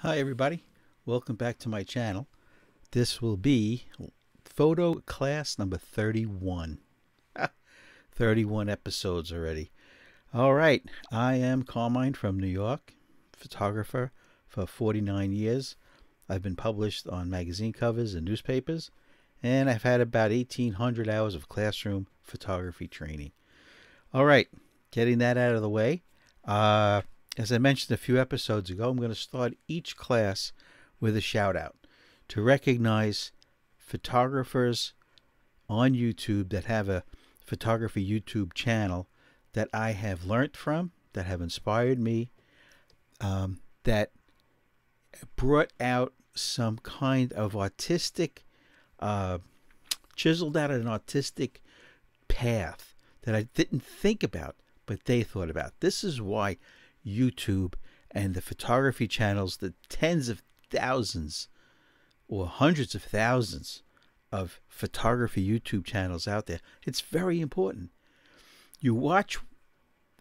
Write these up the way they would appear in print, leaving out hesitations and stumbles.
Hi everybody, welcome back to my channel. This will be photo class number 31. 31 episodes already. Alright, I am Carmine from New York, photographer for 49 years. I've been published on magazine covers and newspapers, and I've had about 1,800 hours of classroom photography training. Alright, getting that out of the way. As I mentioned a few episodes ago, I'm going to start each class with a shout out to recognize photographers on YouTube that have a photography YouTube channel that I have learned from, that have inspired me, that brought out some kind of artistic, chiseled out an artistic path that I didn't think about, but they thought about. This is why YouTube and the photography channels, the tens of thousands or hundreds of thousands of photography YouTube channels out there, it's very important. You watch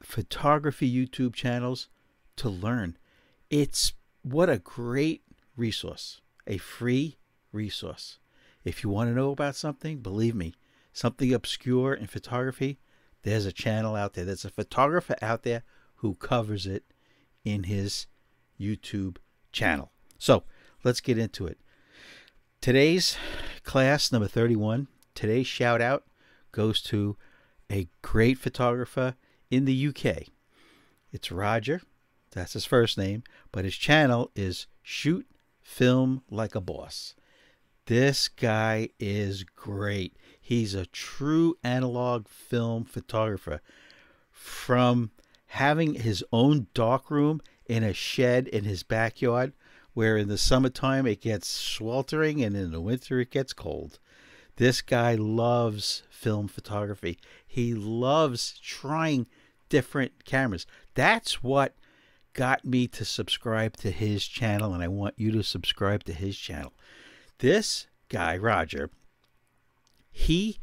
photography YouTube channels to learn. It's what a great resource, a free resource. If you want to know about something, believe me, something obscure in photography, there's a channel out there. There's a photographer out there who covers it in his YouTube channel. So let's get into it. Today's class number 31, today's shout out goes to a great photographer in the UK. It's Roger, that's his first name, but his channel is Shoot Film Like a Boss. This guy is great. He's a true analog film photographer. From having his own darkroom in a shed in his backyard, where in the summertime it gets sweltering and in the winter it gets cold. This guy loves film photography. He loves trying different cameras. That's what got me to subscribe to his channel, and I want you to subscribe to his channel. This guy, Roger, he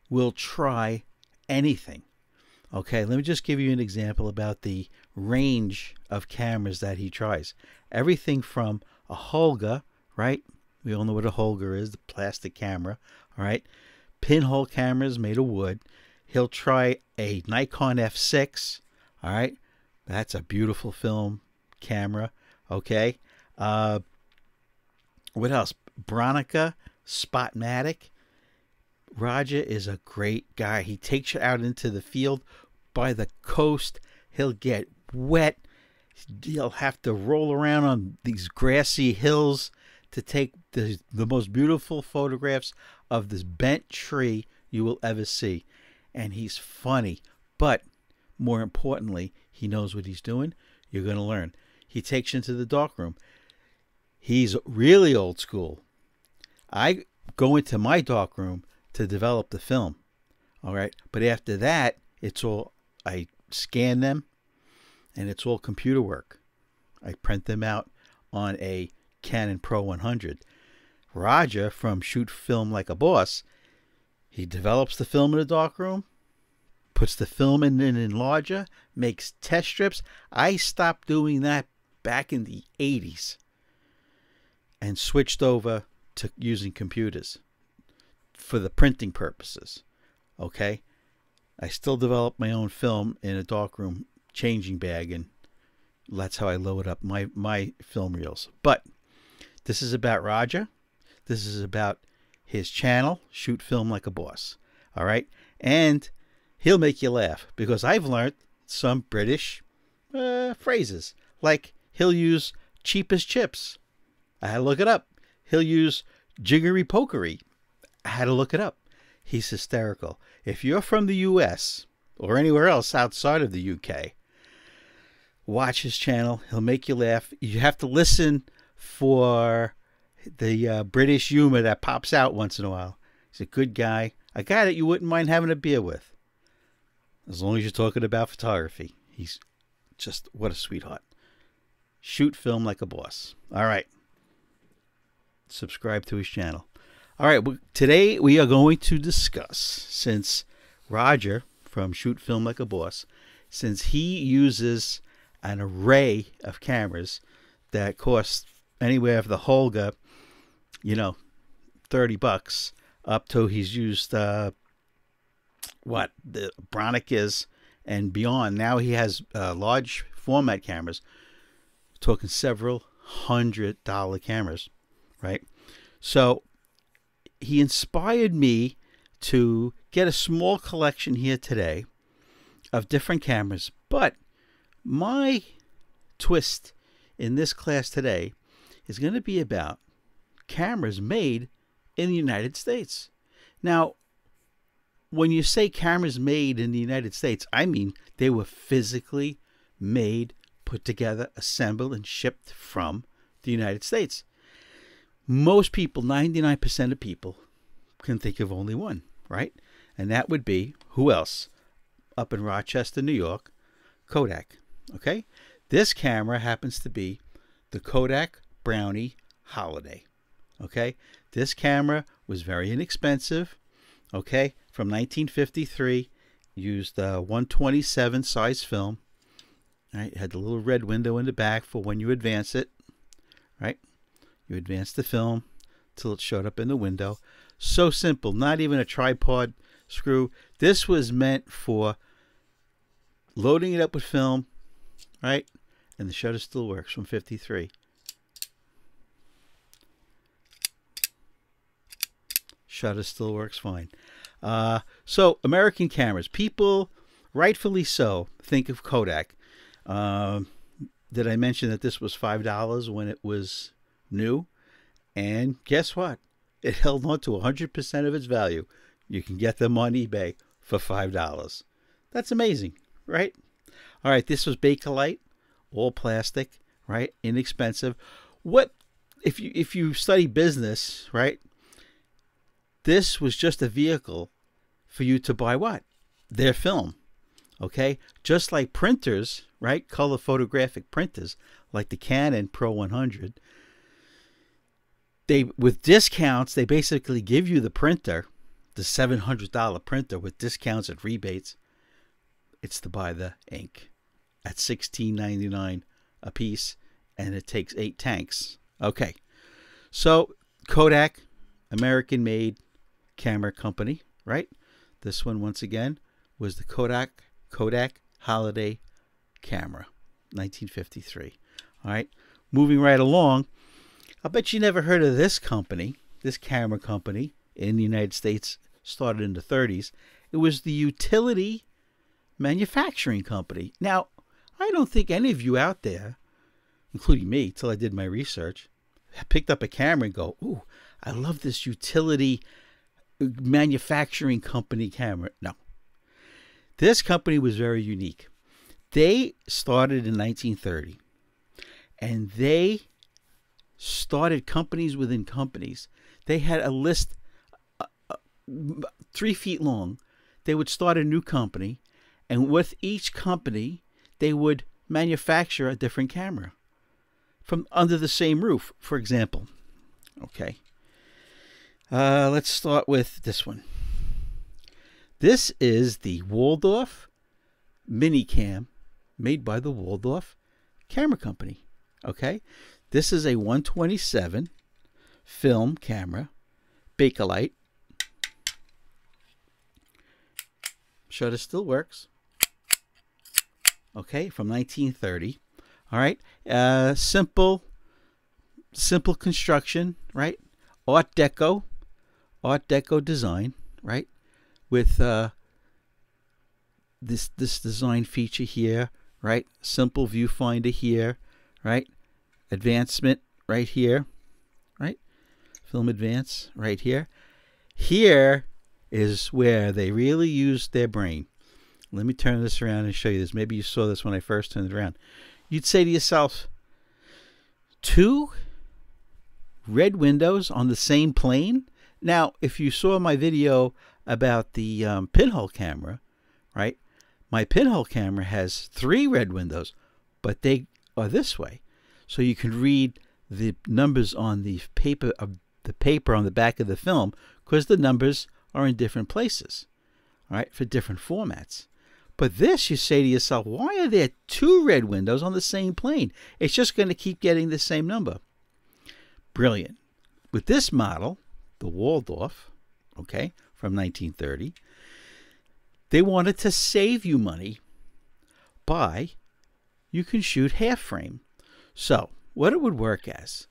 will try anything. Okay, let me just give you an example about the range of cameras that he tries. Everything from a Holga, right? We all know what a Holga is, the plastic camera, all right? Pinhole cameras made of wood. He'll try a Nikon F6, all right? That's a beautiful film camera, okay? What else? Bronica Spotmatic. Roger is a great guy. He takes you out into the field by the coast. He'll get wet. He'll have to roll around on these grassy hills to take the most beautiful photographs of this bent tree you will ever see. And he's funny, but more importantly, he knows what he's doing. You're going to learn. He takes you into the darkroom. He's really old school. I go into my darkroom to develop the film, all right, but after that it's all, I scan them and it's all computer work. I print them out on a Canon Pro 100. Roger from Shoot Film Like a Boss, he develops the film in the darkroom, puts the film in an enlarger, makes test strips. I stopped doing that back in the 80s and switched over to using computers for the printing purposes. Okay, I still develop my own film in a darkroom changing bag, and that's how I load up my film reels. But this is about Roger. This is about his channel, Shoot Film Like a Boss. All right, and he'll make you laugh because I've learned some British phrases, like he'll use cheap as chips. I had to look it up. He'll use jiggery pokery. I had to look it up. He's hysterical. If you're from the US or anywhere else outside of the UK, watch his channel. He'll make you laugh. You have to listen for the British humor that pops out once in a while. He's a good guy. A guy that you wouldn't mind having a beer with, as long as you're talking about photography. He's just, what a sweetheart. Shoot Film Like a Boss. All right. Subscribe to his channel. All right, today we are going to discuss, since Roger from Shoot Film Like a Boss, since he uses an array of cameras that cost anywhere from the Holga, you know, $30 up to he's used what the Bronicas and beyond. Now he has large format cameras, talking several $100 cameras, right? So he inspired me to get a small collection here today of different cameras. But my twist in this class today is going to be about cameras made in the United States. Now, when you say cameras made in the United States, I mean they were physically made, put together, assembled, and shipped from the United States. Most people, 99% of people, can think of only one, right? And that would be, who else? Up in Rochester, New York, Kodak. Okay? This camera happens to be the Kodak Brownie Holiday. Okay? This camera was very inexpensive. Okay? From 1953, used 127 size film. Right? It had the little red window in the back for when you advance it. Right? You advance the film till it showed up in the window. So simple. Not even a tripod screw. This was meant for loading it up with film, right? And the shutter still works from 53. Shutter still works fine. So American cameras. People, rightfully so, think of Kodak. Did I mention that this was $5 when it was new? And guess what? It held on to 100% of its value. You can get them on eBay for $5. That's amazing, right? All right, this was Bakelite, all plastic, right? Inexpensive. What if you study business, right? This was just a vehicle for you to buy what? Their film. Okay? Just like printers, right? Color photographic printers like the Canon Pro 100. With discounts, they basically give you the printer, the $700 printer with discounts and rebates. It's to buy the ink at $16.99 a piece, and it takes 8 tanks. Okay, so Kodak, American-made camera company, right? This one, once again, was the Kodak Holiday camera, 1953. All right, moving right along. I bet you never heard of this company, this camera company in the United States, started in the 30s. It was the Utility Manufacturing Company. Now, I don't think any of you out there, including me, till I did my research, picked up a camera and go, ooh, I love this Utility Manufacturing Company camera. No. This company was very unique. They started in 1930, and they started companies within companies. They had a list 3 feet long. They would start a new company, and with each company, they would manufacture a different camera from under the same roof, for example. Okay. Let's start with this one. This is the Waldorf Minicam made by the Waldorf Camera Company. Okay. This is a 127 film camera, Bakelite. Shutter still works. Okay, from 1930. All right, simple construction, right? Art Deco design, right? With this design feature here, right? Simple viewfinder here, right? Advancement right here, right? Film advance right here. Here is where they really used their brain. Let me turn this around and show you this. Maybe you saw this when I first turned it around. You'd say to yourself, 2 red windows on the same plane? Now, if you saw my video about the pinhole camera, right? My pinhole camera has 3 red windows, but they are this way. So you can read the numbers on the paper on the back of the film, because the numbers are in different places, all right, for different formats. But this, you say to yourself, why are there 2 red windows on the same plane? It's just going to keep getting the same number. brilliant. With this model, the Waldorf, okay, from 1930, they wanted to save you money by you can shoot half frame. So what it would work as,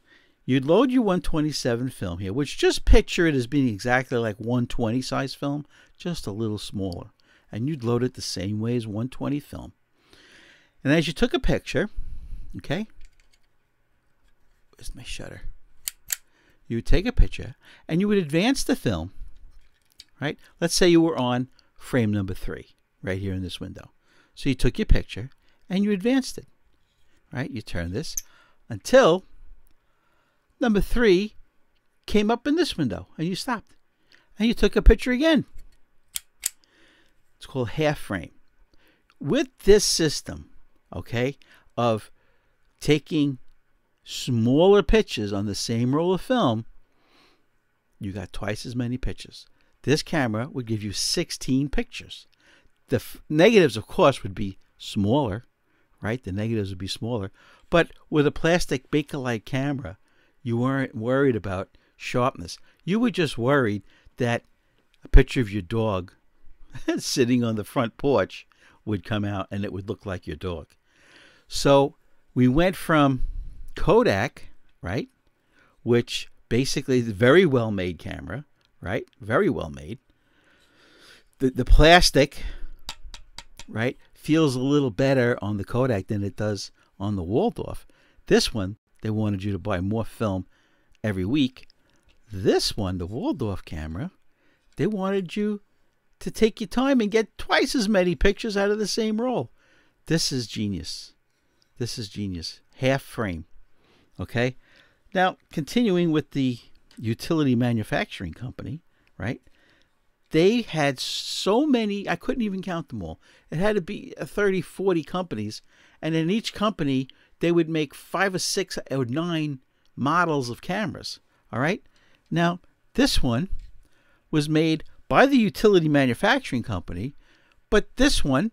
you'd load your 127 film here, which just picture it as being exactly like 120 size film, just a little smaller. And you'd load it the same way as 120 film. And as you took a picture, okay, where's my shutter? You would take a picture and you would advance the film, right? Let's say you were on frame number 3, right here in this window. So you took your picture and you advanced it, right? You turn this until number 3 came up in this window and you stopped. And you took a picture again. It's called half frame. With this system, okay, of taking smaller pictures on the same roll of film, you got twice as many pictures. This camera would give you 16 pictures. The negatives, of course, would be smaller, right? The negatives would be smaller. But with a plastic Bakelite camera, you weren't worried about sharpness. You were just worried that a picture of your dog sitting on the front porch would come out and it would look like your dog. So we went from Kodak, right, which basically is a very well made camera, right, very well made. The plastic, right, feels a little better on the Kodak than it does on the Waldorf. This one, they wanted you to buy more film every week. This one, the Waldorf camera, they wanted you to take your time and get twice as many pictures out of the same roll. This is genius. This is genius. Half frame. Okay. Now, continuing with the utility manufacturing company, right? They had so many, I couldn't even count them all. It had to be 30, 40 companies. And in each company, they would make 5 or 6 or 9 models of cameras. All right. Now, this one was made by the utility manufacturing company, but this one,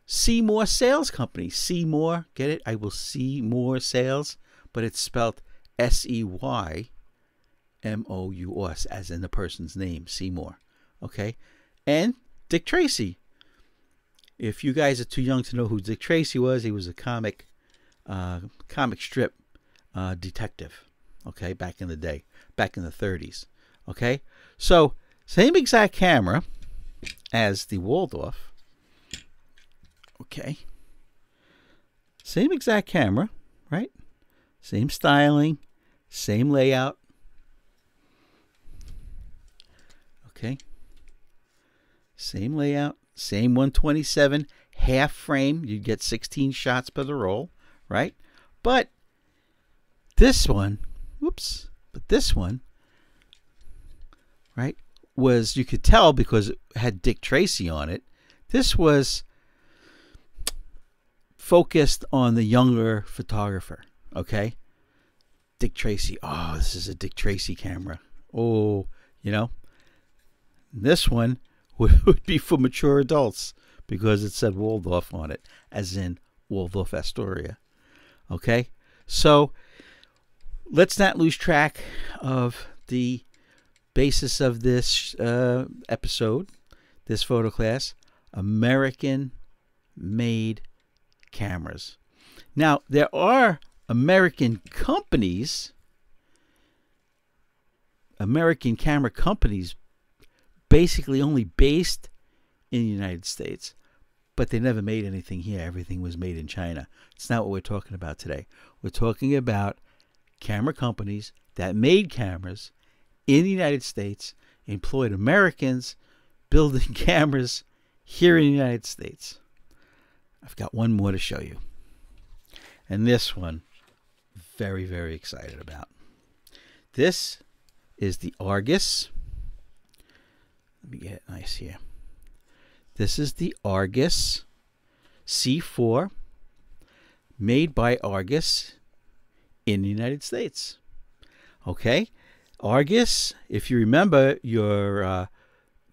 Seymour Sales Company. Seymour, get it? I will see more sales, but it's spelled Seymous, as in the person's name, Seymour. Okay? And Dick Tracy. If you guys are too young to know who Dick Tracy was, he was a comic strip detective. Okay? Back in the day. Back in the 30s. Okay? So, same exact camera as the Waldorf. Okay. Same exact camera, right? Same styling, same layout. Okay. Same layout, same 127, half frame. You get 16 shots per the roll, right? But this one, whoops, but this one, right, was, you could tell because it had Dick Tracy on it, this was focused on the younger photographer, okay? Dick Tracy. Oh, this is a Dick Tracy camera. Oh, you know. This one would be for mature adults because it said Waldorf on it, as in Waldorf Astoria. Okay? So, let's not lose track of the basis of this episode, this photo class. American-made cameras. Now, there are American companies, American camera companies, basically only based in the United States, but they never made anything here. Everything was made in China. It's not what we're talking about today. We're talking about camera companies that made cameras in the United States, employed Americans building cameras here in the United States. I've got one more to show you. And this one, very, very excited about. This is the Argus. Let me get it nice here. This is the Argus C4, made by Argus in the United States. Okay? Argus, if you remember your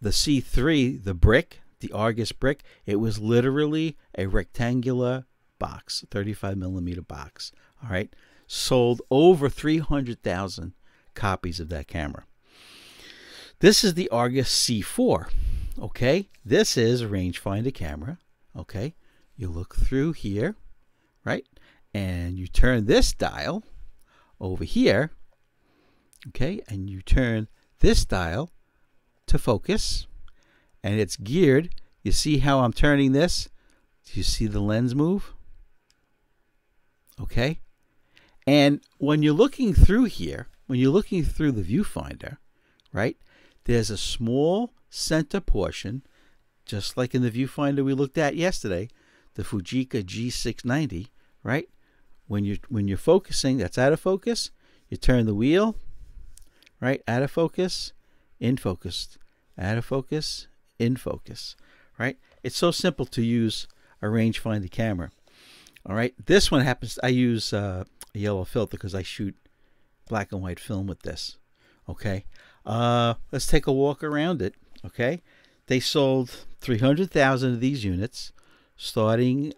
the C3, the brick, the Argus brick, it was literally a rectangular box, 35 millimeter box. All right. sold over 300,000 copies of that camera. This is the Argus C4. Okay, this is a rangefinder camera. Okay, you look through here, right, and you turn this dial over here. Okay, and you turn this dial to focus, and it's geared. You see how I'm turning this? Do you see the lens move? Okay, and when you're looking through here, when you're looking through the viewfinder, right, there's a small center portion, just like in the viewfinder we looked at yesterday, the Fujica G690, right? When you're focusing, that's out of focus. You turn the wheel, right? Out of focus, in focus, out of focus, in focus, right? It's so simple to use a rangefinder camera. All right, this one happens. I use a yellow filter because I shoot black and white film with this. Okay, let's take a walk around it. Okay, they sold 300,000 of these units starting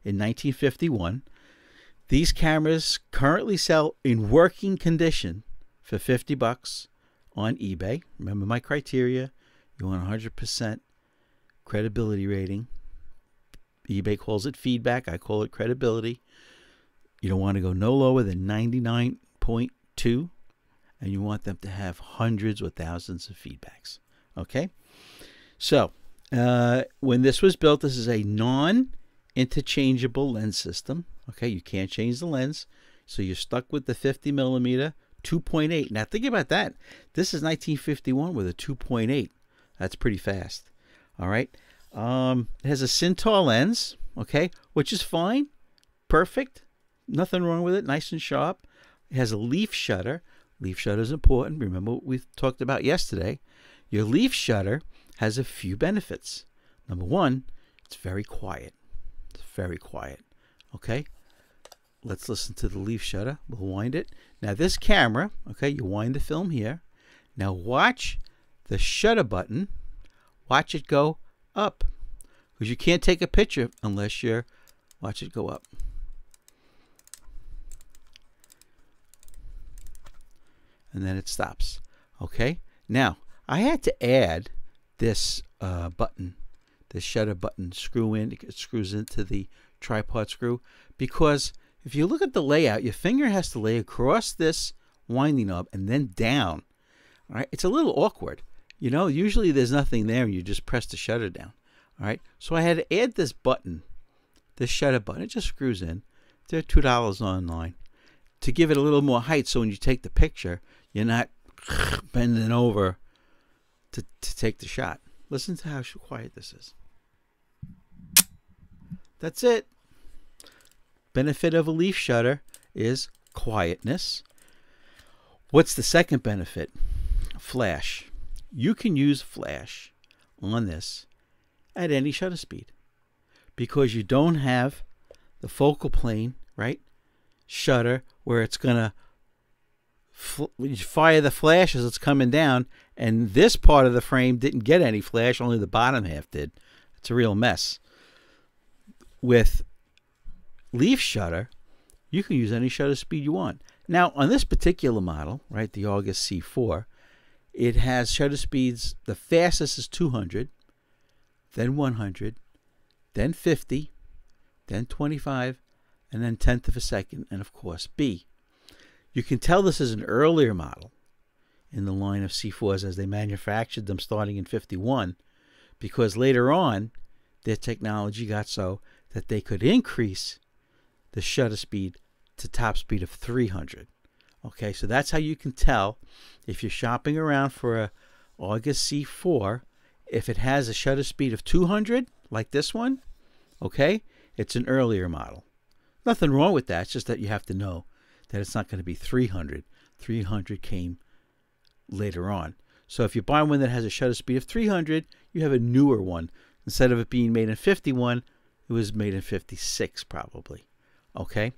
in 1951. These cameras currently sell in working condition for $50 on eBay. Remember my criteria. You want 100% credibility rating. eBay calls it feedback. I call it credibility. You don't want to go no lower than 99.2, and you want them to have hundreds or thousands of feedbacks. Okay? So, when this was built, this is a non-interchangeable lens system. Okay? You can't change the lens, so you're stuck with the 50 millimeter 2.8. Now, think about that. This is 1951 with a 2.8. That's pretty fast. All right? It has a Cintar lens, okay, which is fine, perfect, nothing wrong with it, nice and sharp. It has a leaf shutter. Leaf shutter is important. Remember what we talked about yesterday. Your leaf shutter has a few benefits. Number one, it's very quiet. It's very quiet. Okay, let's listen to the leaf shutter. We'll wind it. Now this camera, okay, you wind the film here. Now watch the shutter button. Watch it go up, because you can't take a picture unless you're watch it go up. And then it stops. Okay, now I had to add this button, this shutter button screw in. It screws into the tripod screw, because if you look at the layout, your finger has to lay across this winding knob and then down. All right, it's a little awkward. You know, usually there's nothing there and you just press the shutter down. All right, so I had to add this button, this shutter button. It just screws in. They're $2 online to give it a little more height, so when you take the picture, you're not bending over to take the shot. Listen to how quiet this is. That's it. Benefit of a leaf shutter is quietness. What's the second benefit? Flash. You can use flash on this at any shutter speed, because you don't have the focal plane, right, shutter where it's going to fire the flash as it's coming down, and this part of the frame didn't get any flash, only the bottom half did. It's a real mess. With leaf shutter, you can use any shutter speed you want. Now, on this particular model, right, the Argus C4, it has shutter speeds. The fastest is 200, then 100, then 50, then 25, and then 1/10 of a second, and of course B. You can tell this is an earlier model in the line of C4s, as they manufactured them starting in 51, because later on their technology got so that they could increase the shutter speed to top speed of 300. Okay, so that's how you can tell if you're shopping around for a Argus C4. If it has a shutter speed of 200, like this one, okay, it's an earlier model. Nothing wrong with that. It's just that you have to know that it's not going to be 300. 300 came later on. So if you buy one that has a shutter speed of 300, you have a newer one. Instead of it being made in 51, it was made in 56 probably. Okay.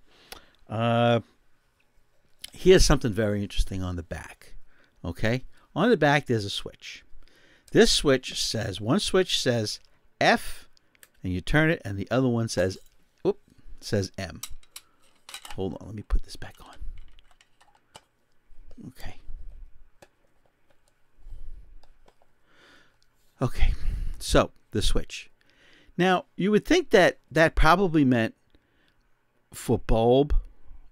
Here's something very interesting on the back. Okay, on the back there's a switch. This switch says, one switch says F, and you turn it, and the other one says, M. Hold on, let me put this back on. Okay. Okay, so the switch. Now, you would think that that probably meant for bulb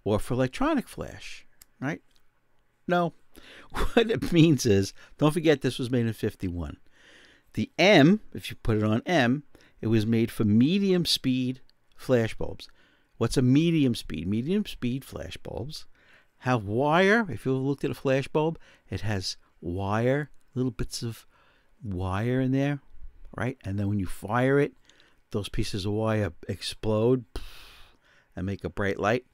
or for electronic flash, right? No. What it means is, don't forget this was made in 51. The M, if you put it on M, it was made for medium speed flash bulbs. What's a medium speed? Medium speed flash bulbs have wire. If you looked at a flash bulb, it has wire, little bits of wire in there, right? And then when you fire it, those pieces of wire explode and make a bright light.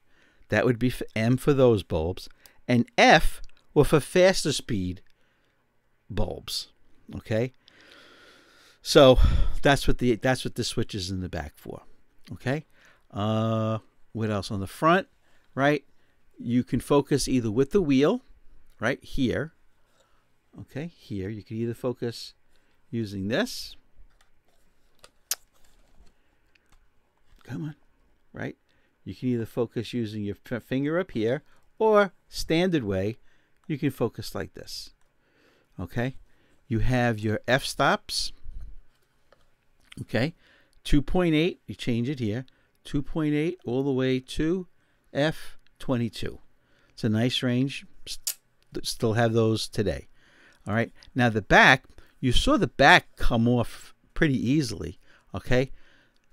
That would be for M for those bulbs. And F were for faster speed bulbs. Okay? So that's what the switch is in the back for. Okay? What else on the front? Right? You can focus either with the wheel, right here. Okay, here you can either focus using this. Come on, right? You can either focus using your finger up here, or standard way, you can focus like this. Okay, you have your f-stops. Okay, 2.8, you change it here, 2.8 all the way to f22. It's a nice range. Still have those today. All right, now the back, you saw the back come off pretty easily. Okay,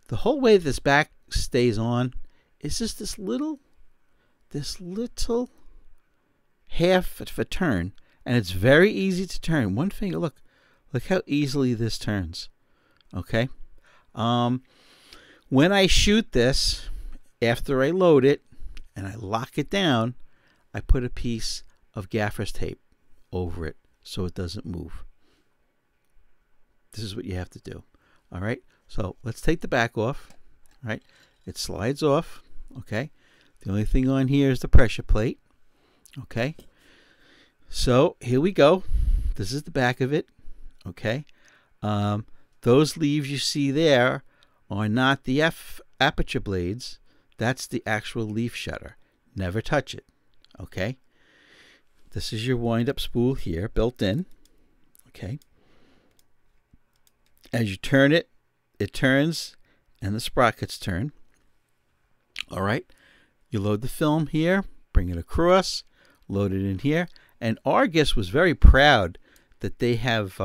the whole way this back stays on is just this little half of a turn, and it's very easy to turn. One finger, look how easily this turns. Okay, when I shoot this, after I load it and I lock it down, I put a piece of gaffer's tape over it so it doesn't move. This is what you have to do. All right, so let's take the back off. All right, it slides off. Okay, the only thing on here is the pressure plate. Okay, so here we go. This is the back of it. Okay, those leaves you see there are not the F aperture blades. That's the actual leaf shutter. Never touch it. Okay, this is your wind-up spool here, built in. Okay, as you turn it, it turns, and the sprockets turn. All right, you load the film here, bring it across, load it in here, and Argus was very proud that they have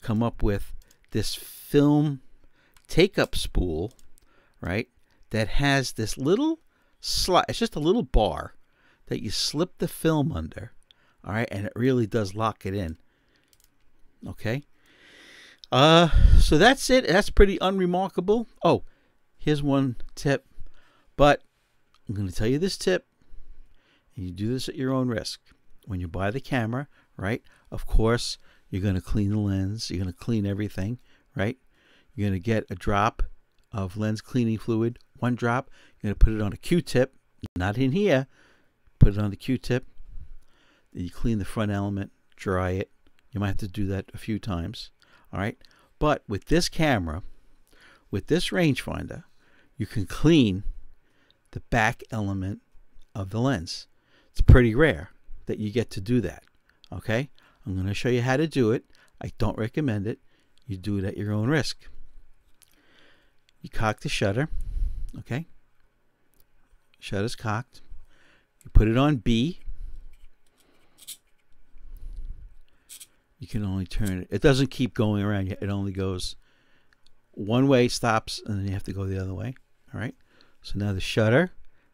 come up with this film take-up spool, right, that has this little slot. It's just a little bar that you slip the film under, all right, and it really does lock it in. Okay, so that's it. That's pretty unremarkable. Oh, here's one tip, but I'm going to tell you this tip, and you do this at your own risk. When you buy the camera, right, of course, you're going to clean the lens. You're going to clean everything, right? You're going to get a drop of lens cleaning fluid, one drop. You're going to put it on a Q-tip, not in here. Put it on the Q-tip. Then you clean the front element, dry it. You might have to do that a few times, all right? But with this camera, with this rangefinder, you can clean the back element of the lens. It's pretty rare that you get to do that, okay? I'm going to show you how to do it. I don't recommend it. You do it at your own risk. You cock the shutter, okay? Shutter's cocked. You put it on B. You can only turn it. It doesn't keep going around. It only goes one way, stops, and then you have to go the other way. All right. So now the shutter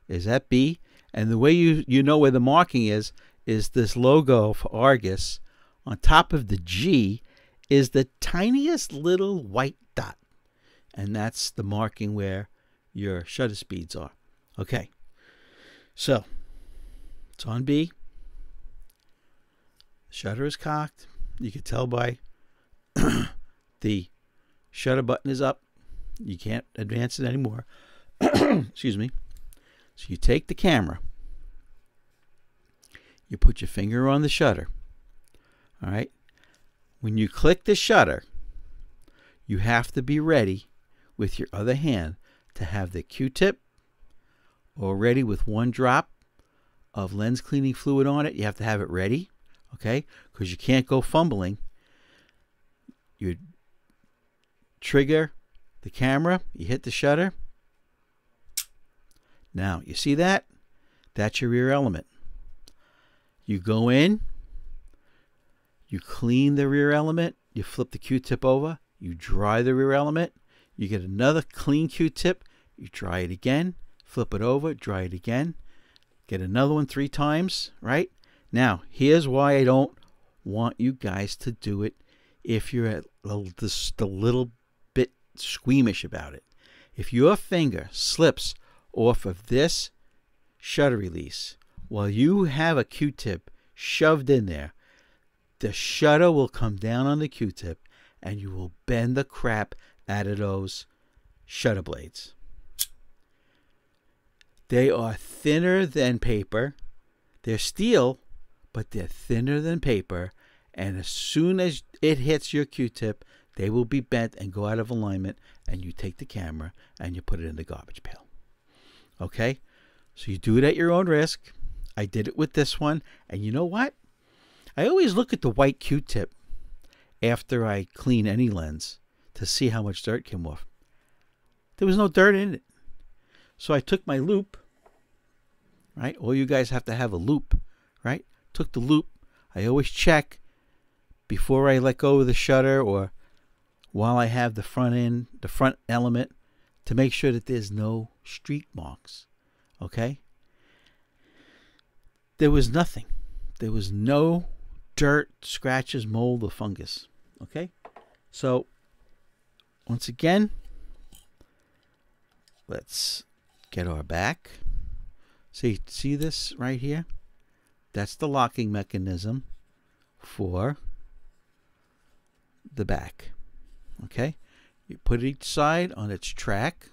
is at B, and the way you know where the marking is this logo for Argus. On top of the G is the tiniest little white dot, and that's the marking where your shutter speeds are. Okay. So it's on B. Shutter is cocked. You can tell by the shutter button is up. You can't advance it anymore. Excuse me. So you take the camera. You put your finger on the shutter. All right. When you click the shutter, you have to be ready with your other hand to have the Q-tip already with 1 drop of lens cleaning fluid on it. You have to have it ready, okay? Because you can't go fumbling. You trigger the camera, you hit the shutter. Now, you see that? That's your rear element. You go in, you clean the rear element, you flip the Q-tip over, you dry the rear element, you get another clean Q-tip, you dry it again, flip it over, dry it again, get another one 3 times, right? Now, here's why I don't want you guys to do it if you're just a little bit squeamish about it. If your finger slips off of this shutter release while you have a Q-tip shoved in there, the shutter will come down on the Q-tip and you will bend the crap out of those shutter blades. They are thinner than paper. They're steel, but they're thinner than paper. And as soon as it hits your Q-tip, they will be bent and go out of alignment. And you take the camera and you put it in the garbage pail. Okay? So you do it at your own risk. I did it with this one. And you know what? I always look at the white Q-tip after I clean any lens to see how much dirt came off. There was no dirt in it. So I took my loop, right? All you guys have to have a loop, right? Took the loop. I always check before I let go of the shutter or while I have the front end, the front element, to make sure that there's no streak marks, okay? There was nothing. There was no dirt, scratches, mold, or fungus, okay? So, once again, let's get our back. See this right here? That's the locking mechanism for the back. Okay? You put each side on its track.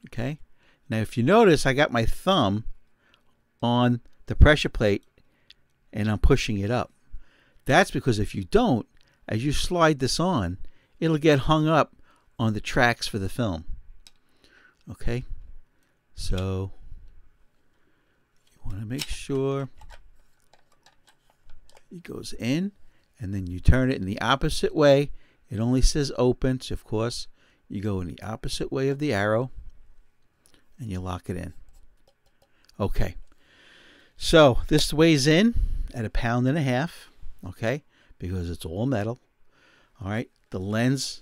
Okay? Now if you notice, I got my thumb on the pressure plate and I'm pushing it up. That's because if you don't, as you slide this on, it'll get hung up on the tracks for the film. Okay? So you want to make sure it goes in, and then you turn it in the opposite way. It only says open, so of course you go in the opposite way of the arrow and you lock it in. Okay, so this weighs in at 1.5 pounds, okay, because it's all metal. All right, the lenses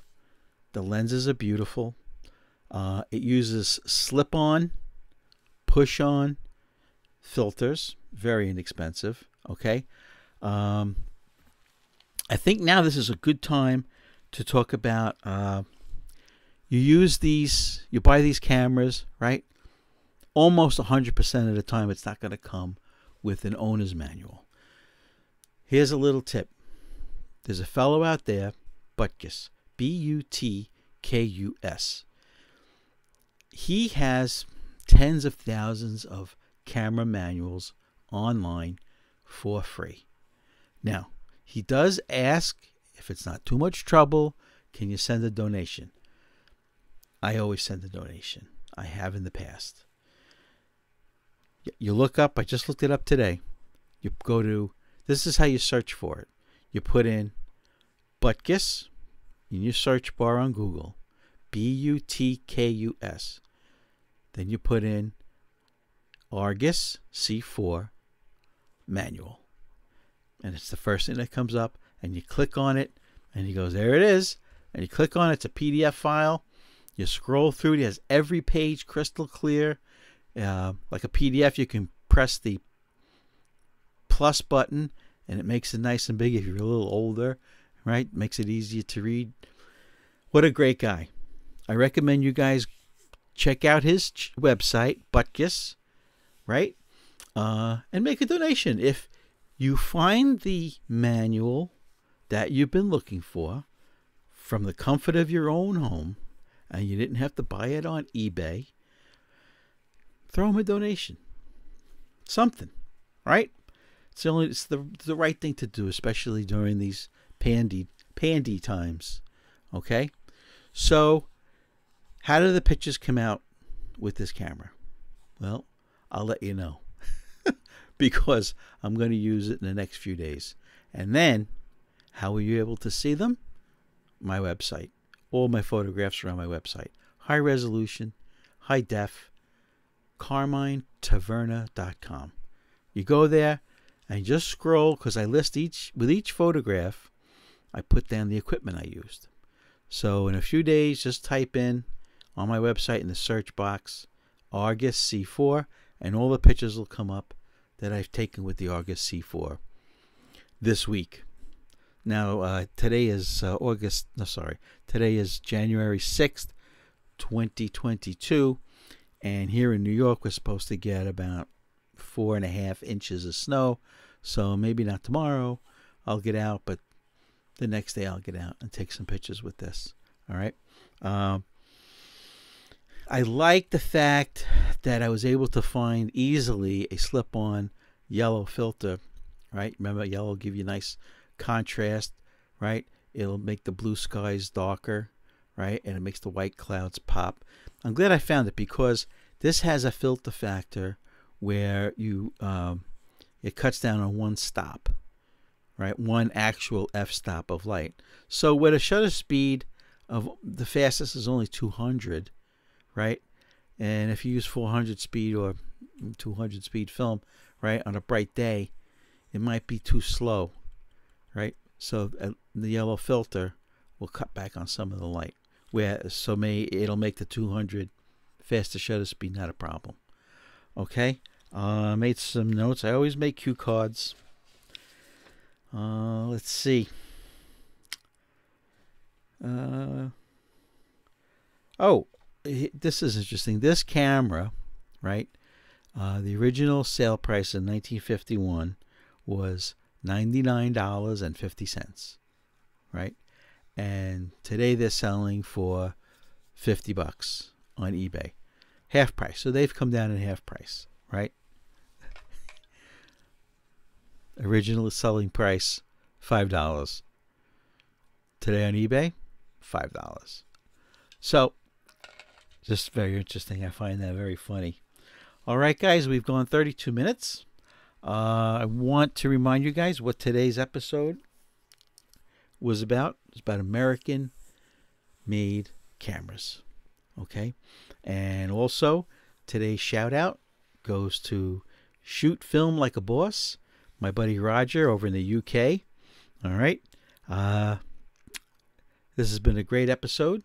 are beautiful. It uses slip-on, push-on filters, very inexpensive. Okay, I think now this is a good time to talk about. You buy these cameras, right? Almost 100% of the time, it's not going to come with an owner's manual. Here's a little tip. There's a fellow out there, Butkus, B-U-T-K-U-S. He has tens of thousands of camera manuals online for free. Now, he does ask, if it's not too much trouble, can you send a donation? I always send a donation. I have in the past. You look up, I just looked it up today. You go to, this is how you search for it. You put in Butkus in your search bar on Google, B-U-T-K-U-S. Then you put in Argus C4 manual. And it's the first thing that comes up, and you click on it, and he goes, there it is. And you click on it, it's a PDF file. You scroll through, it has every page crystal clear. Like a PDF, you can press the plus button, and it makes it nice and big if you're a little older, right? Makes it easier to read. What a great guy. I recommend you guys check out his website, Butkus, right? And make a donation. If you find the manual that you've been looking for from the comfort of your own home, and you didn't have to buy it on eBay, throw him a donation. Something, right? It's the right thing to do, especially during these pandy times. Okay? So, how do the pictures come out with this camera? Well, I'll let you know because I'm going to use it in the next few days. And then, how are you able to see them? My website. All my photographs are on my website. High resolution, high def, CARMINETAVERNA.com. You go there and just scroll, because I list with each photograph, I put down the equipment I used. So in a few days, just type in on my website in the search box, Argus C4, and all the pictures will come up that I've taken with the Argus C4 this week. Now, today is today is January 6th, 2022, and here in New York, we're supposed to get about 4.5 inches of snow, so maybe not tomorrow I'll get out, but the next day I'll get out and take some pictures with this. All right. I like the fact that I was able to find easily a slip-on yellow filter, right? Remember, yellow will give you nice contrast, right? It'll make the blue skies darker, right? And it makes the white clouds pop. I'm glad I found it, because this has a filter factor where you it cuts down on one stop, right? One actual f-stop of light. So with a shutter speed of the fastest is only 200, right? And if you use 400 speed or 200 speed film, right, on a bright day, it might be too slow, right? So the yellow filter will cut back on some of the light, it'll make the 200 faster shutter speed not a problem. Okay, I made some notes. I always make cue cards. Let's see. Oh, this is interesting. This camera, right? The original sale price in 1951 was $99.50, right? And today they're selling for $50 on eBay, half price. So they've come down in half price, right? Original selling price $5. Today on eBay, $5. So just very interesting. I find that very funny. All right, guys, we've gone 32 minutes. I want to remind you guys what today's episode was about. It's about American-made cameras. Okay? And also, today's shout-out goes to Shoot Film Like a Boss, my buddy Roger over in the UK. All right? This has been a great episode.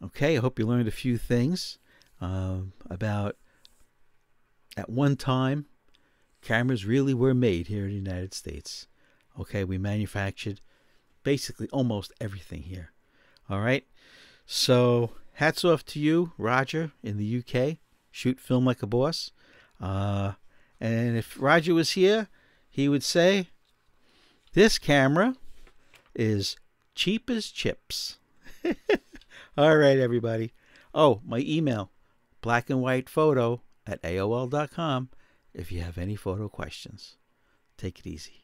Okay, I hope you learned a few things about, at one time, cameras really were made here in the United States. Okay, we manufactured basically almost everything here. All right, so hats off to you, Roger, in the UK. Shoot Film Like a Boss. And if Roger was here, he would say, this camera is cheap as chips. All right, everybody. Oh, my email, blackandwhitephoto@aol.com, if you have any photo questions. Take it easy.